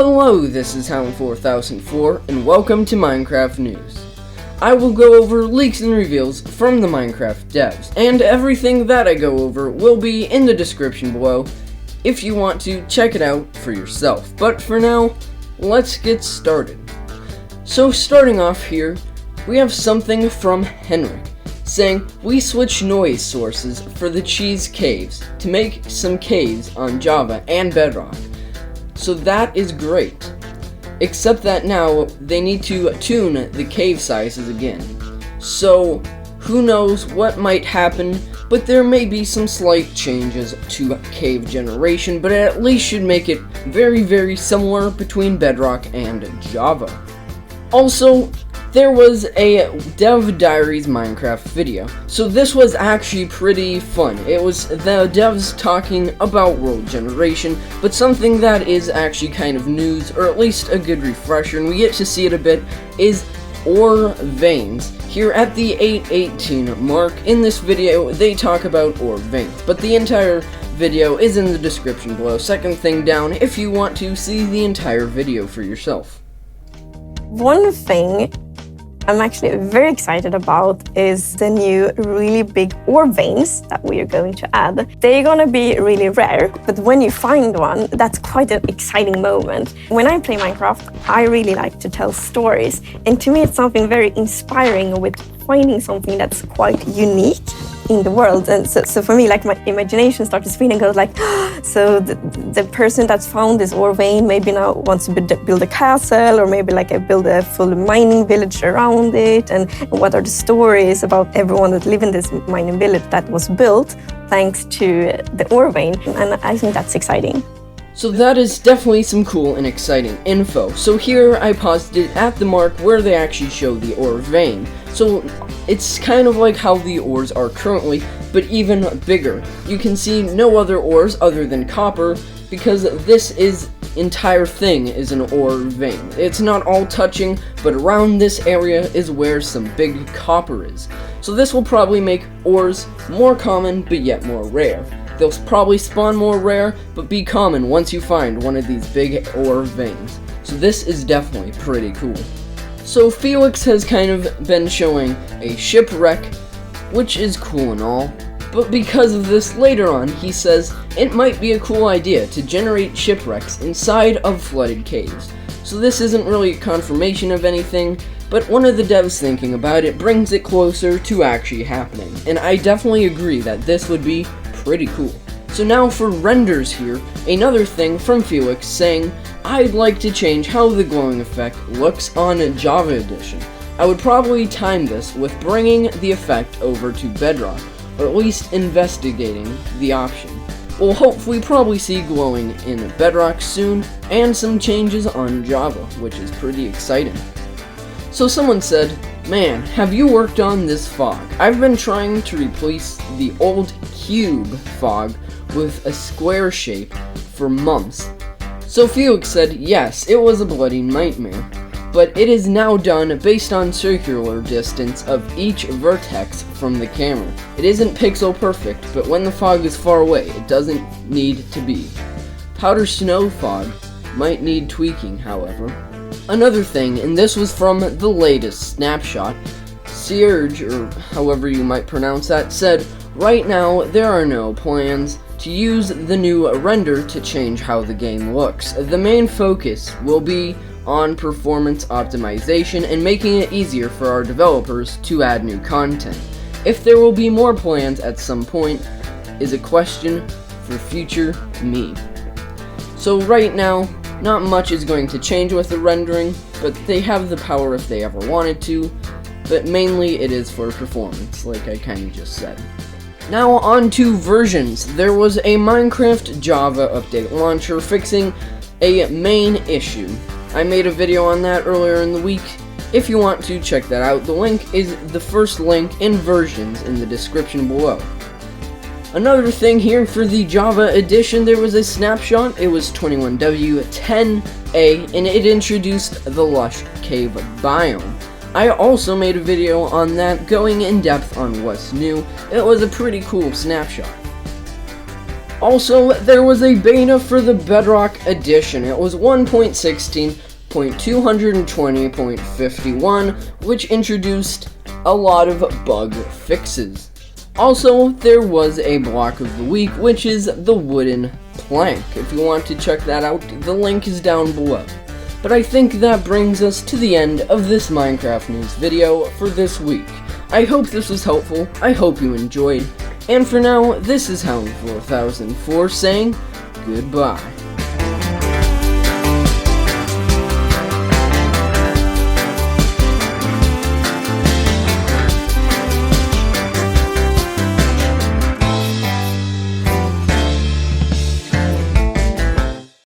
Hello, this is Hound4004, and welcome to Minecraft News. I will go over leaks and reveals from the Minecraft devs, and everything that I go over will be in the description below if you want to check it out for yourself. But for now, let's get started. So starting off here, we have something from Henrik, saying, we switch noise sources for the cheese caves to make some caves on Java and Bedrock. So that is great. Except that now they need to tune the cave sizes again. So who knows what might happen, but there may be some slight changes to cave generation, but it at least should make it very similar between Bedrock and Java. Also, there was a Dev Diaries Minecraft video, so this was actually pretty fun. It was the devs talking about world generation, but something that is actually kind of news, or at least a good refresher, and we get to see it a bit, is ore veins. Here at the 8:18 mark in this video, they talk about ore veins, but the entire video is in the description below, second thing down, if you want to see the entire video for yourself. One thing I'm actually very excited about is the new really big ore veins that we are going to add. They're gonna be really rare, but when you find one, that's quite an exciting moment. When I play Minecraft, I really like to tell stories, and to me it's something very inspiring with finding something that's quite unique in the world. And so for me, like, my imagination starts to spin and goes like, so the person that's found this ore vein maybe now wants to build a castle, or maybe like build a full mining village around it, and what are the stories about everyone that live in this mining village that was built thanks to the ore vein, and I think that's exciting. So that is definitely some cool and exciting info. So here I paused it at the mark where they actually show the ore vein. So it's kind of like how the ores are currently, but even bigger. You can see no other ores other than copper, because this entire thing is an ore vein. It's not all touching, but around this area is where some big copper is. So this will probably make ores more common, but yet more rare. They'll probably spawn more rare, but be common once you find one of these big ore veins. So this is definitely pretty cool. So Felix has kind of been showing a shipwreck, which is cool and all, but because of this later on, he says it might be a cool idea to generate shipwrecks inside of flooded caves. So this isn't really confirmation of anything, but one of the devs thinking about it brings it closer to actually happening, and I definitely agree that this would be pretty cool. So now for renders here, another thing from Felix saying, I'd like to change how the glowing effect looks on Java Edition. I would probably time this with bringing the effect over to Bedrock, or at least investigating the option. We'll hopefully probably see glowing in Bedrock soon, and some changes on Java, which is pretty exciting. So someone said, man, have you worked on this fog? I've been trying to replace the old cube fog with a square shape for months. So Felix said, yes, it was a bloody nightmare, but it is now done based on circular distance of each vertex from the camera. It isn't pixel perfect, but when the fog is far away, it doesn't need to be. Powder snow fog might need tweaking, however. Another thing, and this was from the latest snapshot, Serge, or however you might pronounce that, said, right now there are no plans to use the new render to change how the game looks. The main focus will be on performance optimization and making it easier for our developers to add new content. If there will be more plans at some point is a question for future me. So right now, not much is going to change with the rendering, but they have the power if they ever wanted to, but mainly it is for performance, like I kind of just said. Now on to versions. There was a Minecraft Java update launcher fixing a main issue. I made a video on that earlier in the week. If you want to check that out, the link is the first link in versions in the description below. Another thing here for the Java edition, there was a snapshot. It was 21W10A, and it introduced the lush cave biome. I also made a video on that, going in depth on what's new. It was a pretty cool snapshot. Also, there was a beta for the Bedrock edition. It was 1.16.220.51, which introduced a lot of bug fixes. Also, there was a block of the week, which is the wooden plank. If you want to check that out, the link is down below. But I think that brings us to the end of this Minecraft news video for this week. I hope this was helpful, I hope you enjoyed, and for now, this is Hound4004 saying goodbye.